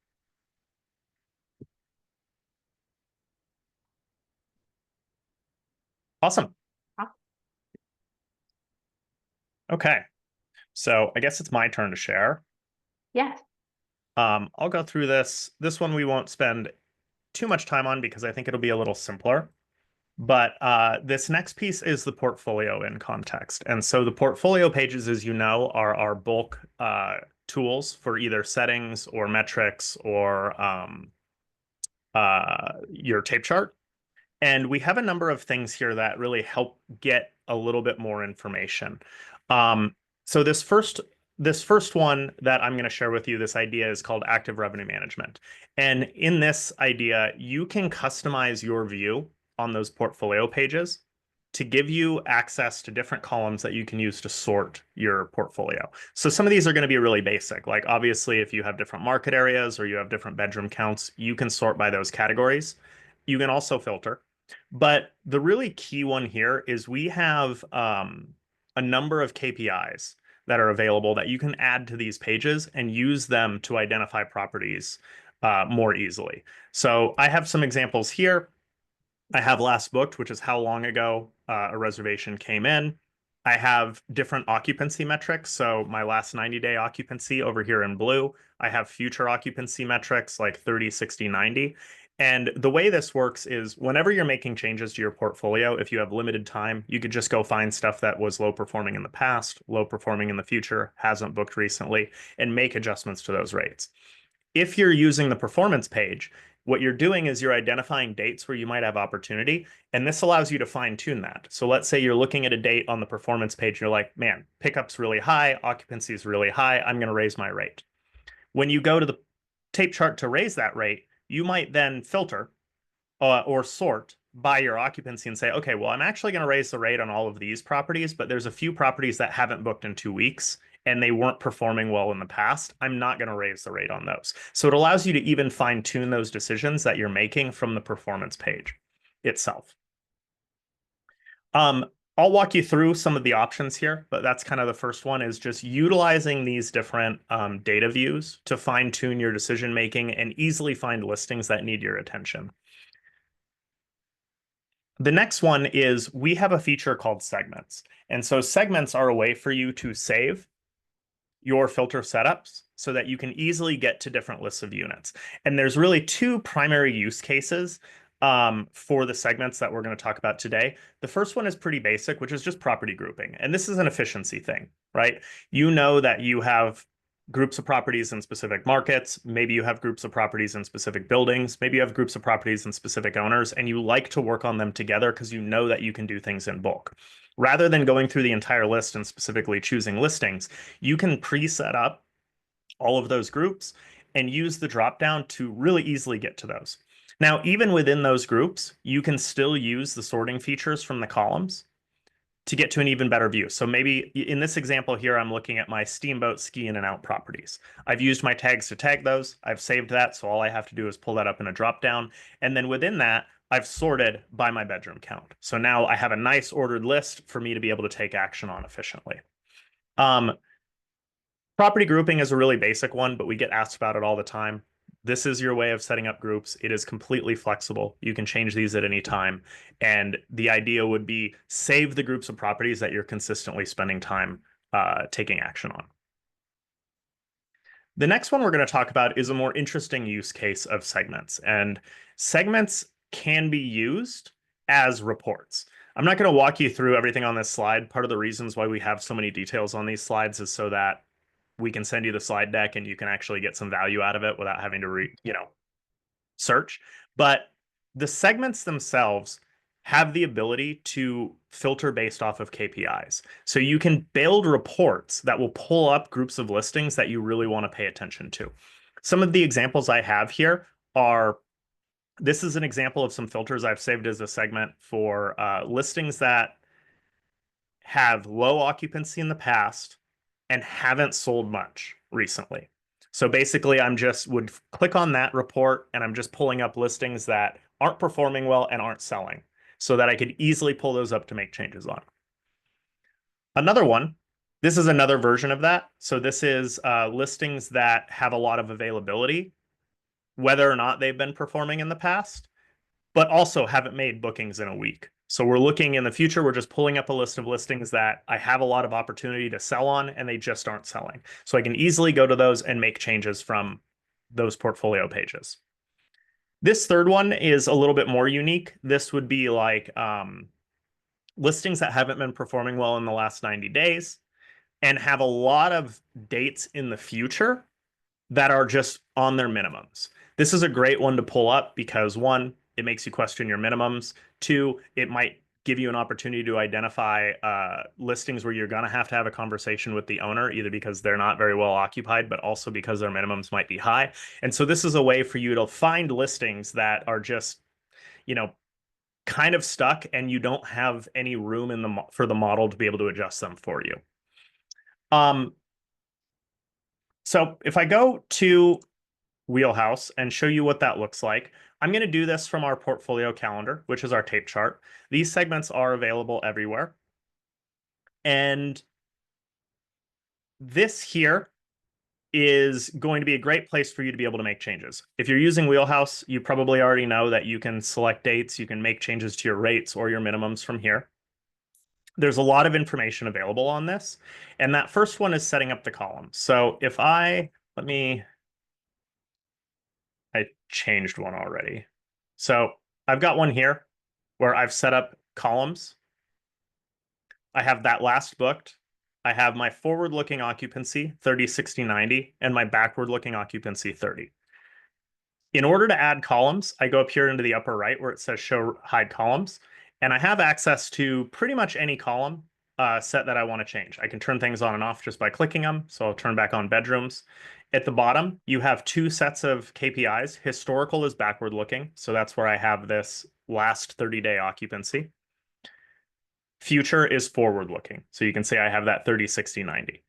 Awesome. Okay, so I guess it's my turn to share. Yes. I'll go through this. This one we won't spend too much time on because I think it'll be a little simpler. But this next piece is the portfolio in context. And so the portfolio pages, as you know, are our bulk tools for either settings or metrics or your tape chart. And we have a number of things here that really help get a little bit more information. So this first one that I'm going to share with you, this idea is called active revenue management. And in this idea, you can customize your view on those portfolio pages to give you access to different columns that you can use to sort your portfolio. So some of these are going to be really basic. Like obviously, if you have different market areas or you have different bedroom counts, you can sort by those categories. You can also filter. But the really key one here is we have a number of KPIs that are available that you can add to these pages and use them to identify properties more easily. So I have some examples here. I have last booked, which is how long ago a reservation came in. I have different occupancy metrics. So my last 90-day occupancy over here in blue. I have future occupancy metrics like 30, 60, 90. And the way this works is whenever you're making changes to your portfolio, if you have limited time, you could just go find stuff that was low performing in the past, low performing in the future, hasn't booked recently, and make adjustments to those rates. If you're using the performance page, what you're doing is you're identifying dates where you might have opportunity, and this allows you to fine tune that. So let's say you're looking at a date on the performance page, and you're like, man, pickup's really high, occupancy is really high, I'm going to raise my rate. When you go to the tape chart to raise that rate, you might then filter or sort by your occupancy and say, okay, well, I'm actually going to raise the rate on all of these properties, but there's a few properties that haven't booked in 2 weeks and they weren't performing well in the past. I'm not going to raise the rate on those. So it allows you to even fine tune those decisions that you're making from the performance page itself. I'll walk you through some of the options here, but that's kind of the first one is just utilizing these different data views to fine tune your decision making and easily find listings that need your attention. The next one is we have a feature called segments. And so segments are a way for you to save your filter setups so that you can easily get to different lists of units. And there's really two primary use cases for the segments that we're going to talk about today. The first one is pretty basic, which is just property grouping. And this is an efficiency thing, right? You know that you have groups of properties in specific markets. Maybe you have groups of properties in specific buildings. Maybe you have groups of properties in specific owners, and you like to work on them together because you know that you can do things in bulk. Rather than going through the entire list and specifically choosing listings, you can preset up all of those groups and use the dropdown to really easily get to those. Now, even within those groups, you can still use the sorting features from the columns to get to an even better view. So maybe in this example here, I'm looking at my steamboat, ski in and out properties. I've used my tags to tag those. I've saved that. So all I have to do is pull that up in a dropdown. And then within that, I've sorted by my bedroom count. So now I have a nice ordered list for me to be able to take action on efficiently. Property grouping is a really basic one, but we get asked about it all the time. This is your way of setting up groups. It is completely flexible. You can change these at any time. And the idea would be save the groups of properties that you're consistently spending time taking action on. The next one we're going to talk about is a more interesting use case of segments. And segments can be used as reports. I'm not going to walk you through everything on this slide. Part of the reasons why we have so many details on these slides is so that we can send you the slide deck and you can actually get some value out of it without having to search. But the segments themselves have the ability to filter based off of KPIs. So you can build reports that will pull up groups of listings that you really want to pay attention to. Some of the examples I have here are, this is an example of some filters I've saved as a segment for listings that have low occupancy in the past and haven't sold much recently. So basically, would click on that report and I'm just pulling up listings that aren't performing well and aren't selling so that I could easily pull those up to make changes on. Another one, this is another version of that. So this is listings that have a lot of availability, whether or not they've been performing in the past, but also haven't made bookings in a week. So we're looking in the future, we're just pulling up a list of listings that I have a lot of opportunity to sell on and they just aren't selling. So I can easily go to those and make changes from those portfolio pages. This third one is a little bit more unique. This would be like listings that haven't been performing well in the last 90 days and have a lot of dates in the future that are just on their minimums. This is a great one to pull up because one, it makes you question your minimums. Two, it might give you an opportunity to identify listings where you're going to have a conversation with the owner, either because they're not very well occupied, but also because their minimums might be high. And so this is a way for you to find listings that are just, kind of stuck and you don't have any room for the model to be able to adjust them for you. So if I go to Wheelhouse and show you what that looks like, I'm going to do this from our portfolio calendar, which is our tape chart. These segments are available everywhere. And this here is going to be a great place for you to be able to make changes. If you're using Wheelhouse, you probably already know that you can select dates, you can make changes to your rates or your minimums from here. There's a lot of information available on this. And that first one is setting up the columns. So if I changed one already. So I've got one here where I've set up columns. I have that last booked. I have my forward-looking occupancy, 30, 60, 90, and my backward-looking occupancy, 30. In order to add columns, I go up here into the upper right where it says show hide columns, and I have access to pretty much any column set that I want to change. I can turn things on and off just by clicking them. So I'll turn back on bedrooms. At the bottom, you have two sets of KPIs. Historical is backward looking. So that's where I have this last 30-day occupancy. Future is forward looking. So you can say I have that 30, 60, 90.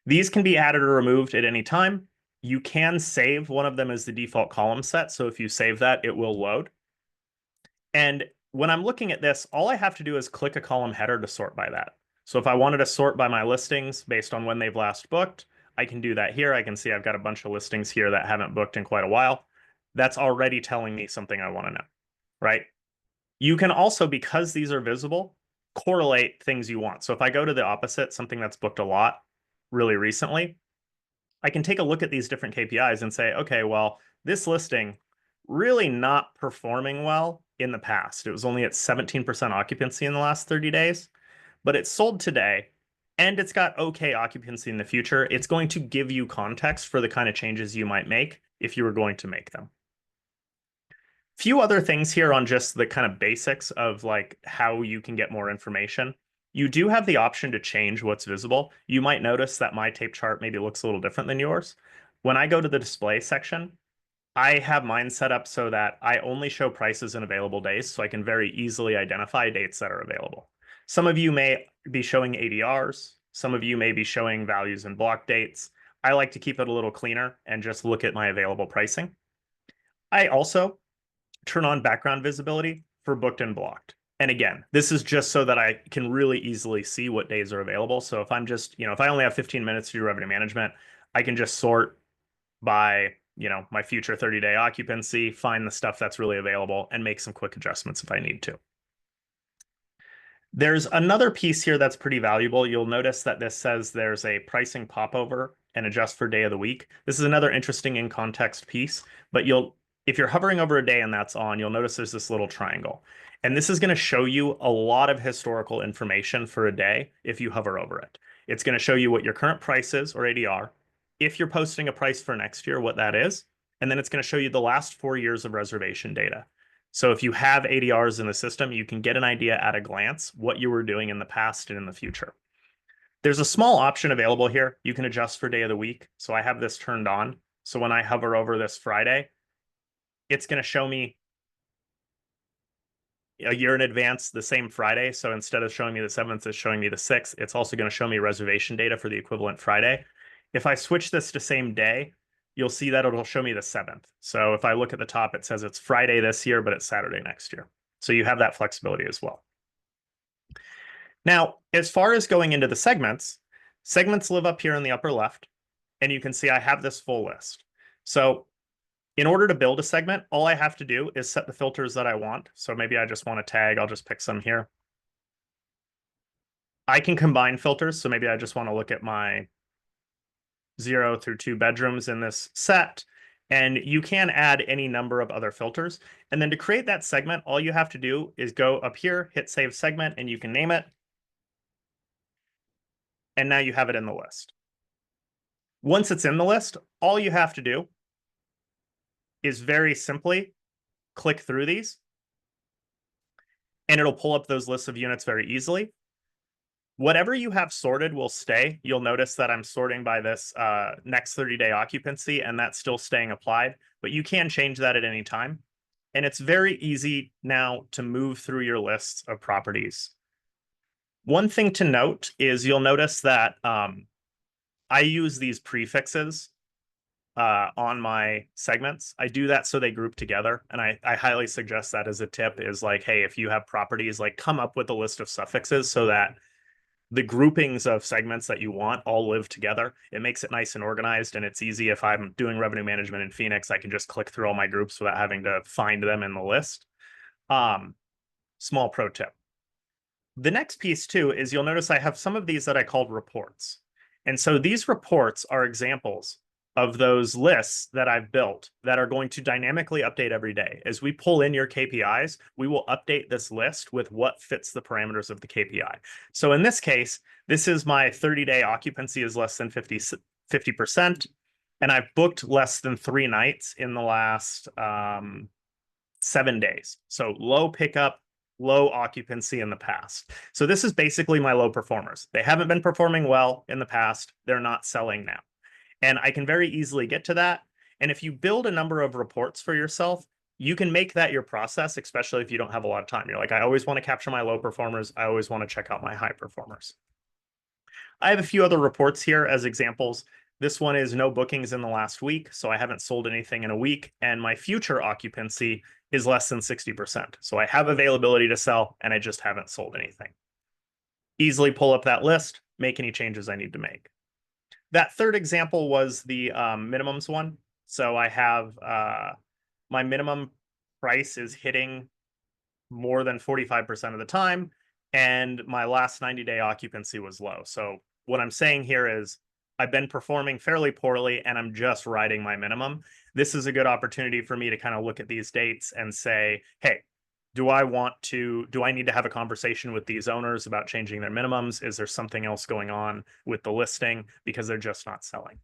These can be added or removed at any time. You can save one of them as the default column set. So if you save that, it will load. And when I'm looking at this, all I have to do is click a column header to sort by that. So if I wanted to sort by my listings based on when they've last booked, I can do that here. I can see I've got a bunch of listings here that haven't booked in quite a while. That's already telling me something I want to know, right? You can also, because these are visible, correlate things you want. So if I go to the opposite, something that's booked a lot really recently, I can take a look at these different KPIs and say, okay, well, this listing really not performing well in the past. It was only at 17% occupancy in the last 30 days, but it's sold today and it's got okay occupancy in the future. It's going to give you context for the kind of changes you might make if you were going to make them. Few other things here on just the kind of basics of like how you can get more information. You do have the option to change what's visible. You might notice that my tape chart maybe looks a little different than yours. When I go to the display section, I have mine set up so that I only show prices in available days, so I can very easily identify dates that are available. Some of you may be showing ADRs. Some of you may be showing values and block dates. I like to keep it a little cleaner and just look at my available pricing. I also turn on background visibility for booked and blocked. And again, this is just so that I can really easily see what days are available. So if I'm just, if I only have 15 minutes to do revenue management, I can just sort by, my future 30-day occupancy, find the stuff that's really available, and make some quick adjustments if I need to. There's another piece here that's pretty valuable. You'll notice that this says there's a pricing popover and adjust for day of the week. This is another interesting in context piece, but if you're hovering over a day and that's on, you'll notice there's this little triangle. And this is going to show you a lot of historical information for a day if you hover over it. It's going to show you what your current price is, or ADR. If you're posting a price for next year, what that is. And then it's going to show you the last 4 years of reservation data. So if you have ADRs in the system, you can get an idea at a glance what you were doing in the past and in the future. There's a small option available here. You can adjust for day of the week. So I have this turned on. So when I hover over this Friday, it's going to show me a year in advance the same Friday. So instead of showing me the 7th, it's showing me the 6th. It's also going to show me reservation data for the equivalent Friday. If I switch this to same day, you'll see that it'll show me the 7th. So if I look at the top, it says it's Friday this year, but it's Saturday next year. So you have that flexibility as well. Now, as far as going into the segments live up here in the upper left, and you can see I have this full list. So in order to build a segment, all I have to do is set the filters that I want. So maybe I just want to tag, I'll just pick some here. I can combine filters. So maybe I just want to look at my 0 through 2 bedrooms in this set. And you can add any number of other filters. And then to create that segment, all you have to do is go up here, hit save segment, and you can name it. And now you have it in the list. Once it's in the list, all you have to do is very simply click through these, and it'll pull up those lists of units very easily. Whatever you have sorted will stay. You'll notice that I'm sorting by this next 30-day occupancy, and that's still staying applied, but you can change that at any time. And it's very easy now to move through your lists of properties. One thing to note is you'll notice that I use these prefixes on my segments. I do that so they group together. And I highly suggest that as a tip is like, hey, if you have properties, like come up with a list of suffixes so that the groupings of segments that you want all live together. It makes it nice and organized, and it's easy. If I'm doing revenue management in Phoenix, I can just click through all my groups without having to find them in the list. Small pro tip. The next piece too is you'll notice I have some of these that I called reports. And so these reports are examples of those lists that I've built that are going to dynamically update every day. As we pull in your KPIs, we will update this list with what fits the parameters of the KPI. So in this case, this is my 30-day occupancy is less than 50%, and I've booked less than 3 nights in the last 7 days. So low pickup, low occupancy in the past. So this is basically my low performers. They haven't been performing well in the past. They're not selling now. And I can very easily get to that. And if you build a number of reports for yourself, you can make that your process, especially if you don't have a lot of time. You're like, I always want to capture my low performers. I always want to check out my high performers. I have a few other reports here as examples. This one is no bookings in the last week, so I haven't sold anything in a week, and my future occupancy is less than 60%. So I have availability to sell, and I just haven't sold anything. Easily pull up that list, make any changes I need to make. That third example was the minimums one. So I have my minimum price is hitting more than 45% of the time, and my last 90-day occupancy was low. So what I'm saying here is I've been performing fairly poorly and I'm just riding my minimum. This is a good opportunity for me to kind of look at these dates and say, hey, do I need to have a conversation with these owners about changing their minimums? Is there something else going on with the listing because they're just not selling?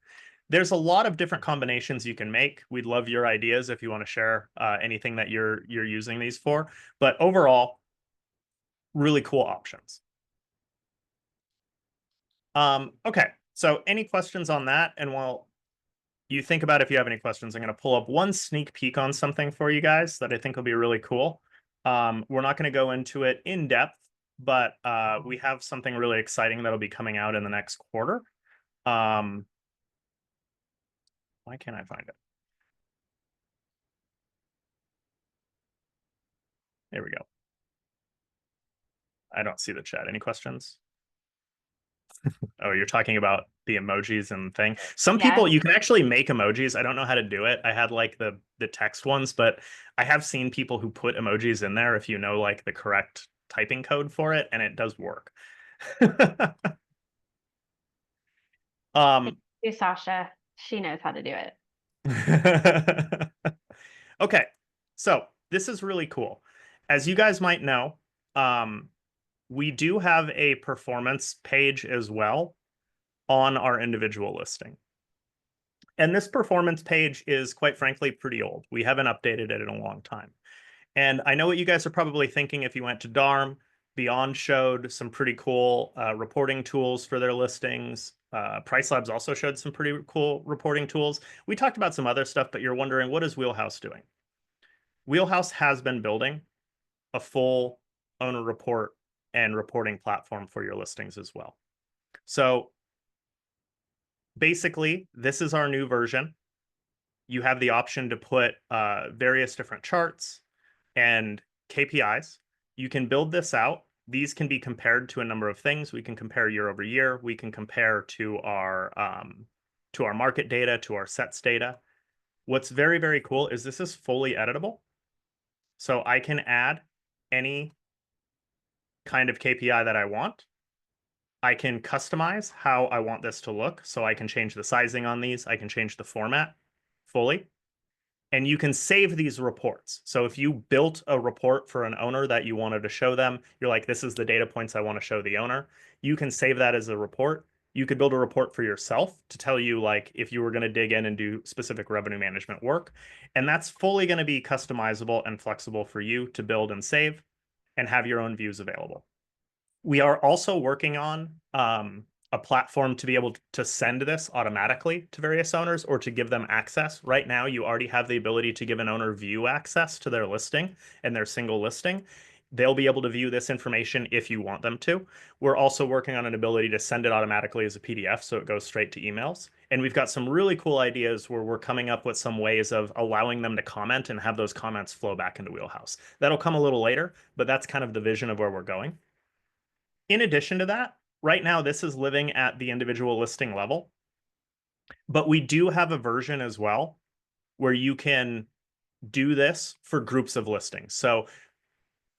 There's a lot of different combinations you can make. We'd love your ideas if you want to share anything that you're using these for. But overall, really cool options. Okay, so any questions on that? And while you think about if you have any questions, I'm going to pull up one sneak peek on something for you guys that I think will be really cool. We're not going to go into it in depth, but we have something really exciting that'll be coming out in the next quarter. Why can't I find it? There we go. I don't see the chat. Any questions? Oh, you're talking about the emojis and thing. Some people, you can actually make emojis. I don't know how to do it. I had like the text ones, but I have seen people who put emojis in there if you know like the correct typing code for it, and it does work. Sasha, she knows how to do it. Okay, so this is really cool. As you guys might know, we do have a performance page as well on our individual listing. And this performance page is, quite frankly, pretty old. We haven't updated it in a long time. And I know what you guys are probably thinking if you went to DARM. Beyond showed some pretty cool reporting tools for their listings. Price Labs also showed some pretty cool reporting tools. We talked about some other stuff, but you're wondering, what is Wheelhouse doing? Wheelhouse has been building a full owner report and reporting platform for your listings as well. So basically, this is our new version. You have the option to put various different charts and KPIs. You can build this out. These can be compared to a number of things. We can compare year over year. We can compare to our market data, to our sets data. What's very, very cool is this is fully editable. So I can add any kind of KPI that I want. I can customize how I want this to look. So I can change the sizing on these. I can change the format fully. And you can save these reports. So if you built a report for an owner that you wanted to show them, you're like, this is the data points I want to show the owner. You can save that as a report. You could build a report for yourself to tell you like if you were going to dig in and do specific revenue management work. And that's fully going to be customizable and flexible for you to build and save and have your own views available. We are also working on a platform to be able to send this automatically to various owners or to give them access. Right now, you already have the ability to give an owner view access to their listing and their single listing. They'll be able to view this information if you want them to. We're also working on an ability to send it automatically as a PDF, so it goes straight to emails. And we've got some really cool ideas where we're coming up with some ways of allowing them to comment and have those comments flow back into Wheelhouse. That'll come a little later, but that's kind of the vision of where we're going. In addition to that, right now, this is living at the individual listing level, but we do have a version as well where you can do this for groups of listings. So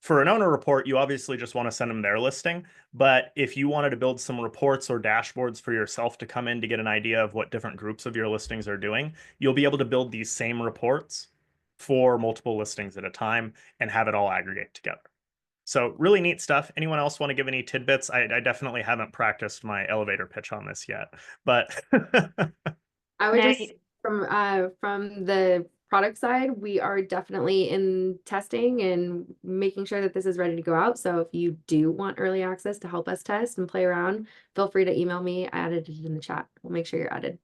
For an owner report, you obviously just want to send them their listing. But if you wanted to build some reports or dashboards for yourself to come in to get an idea of what different groups of your listings are doing, you'll be able to build these same reports for multiple listings at a time and have it all aggregate together. So really neat stuff. Anyone else want to give any tidbits? I definitely haven't practiced my elevator pitch on this yet, but I would No, just from the product side, we are definitely in testing and making sure that this is ready to go out. So if you do want early access to help us test and play around, feel free to email me. I added it in the chat. We'll make sure you're added.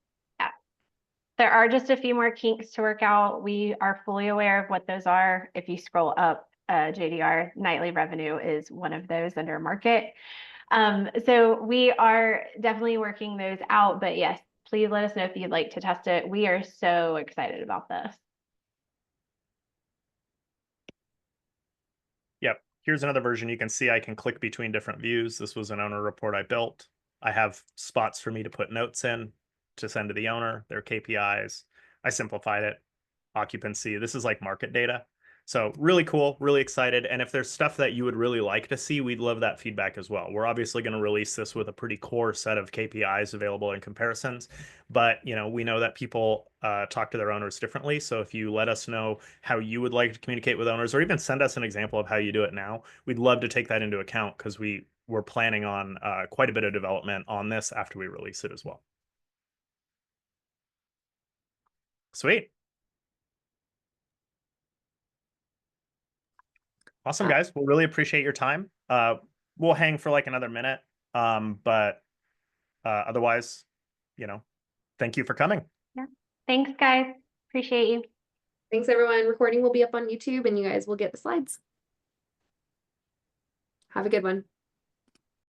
there are just a few more kinks to work out. We are fully aware of what those are. If you scroll up, JDR nightly revenue is one of those under market. So we are definitely working those out, but yes, please let us know if you'd like to test it. We are so excited about this. Yep. Here's another version. You can see I can click between different views. This was an owner report I built. I have spots for me to put notes in to send to the owner, their KPIs. I simplified it. Occupancy. This is like market data. So really cool, really excited. And if there's stuff that you would really like to see, we'd love that feedback as well. We're obviously going to release this with a pretty core set of KPIs available in comparisons, but we know that people talk to their owners differently. So if you let us know how you would like to communicate with owners, or even send us an example of how you do it now, we'd love to take that into account because we're planning on quite a bit of development on this after we release it as well. Sweet. Awesome, guys. We'll really appreciate your time. We'll hang for like another minute. But otherwise, thank you for coming. Yeah. Thanks, guys. Appreciate you. Thanks, everyone. Recording will be up on YouTube and you guys will get the slides. Have a good one.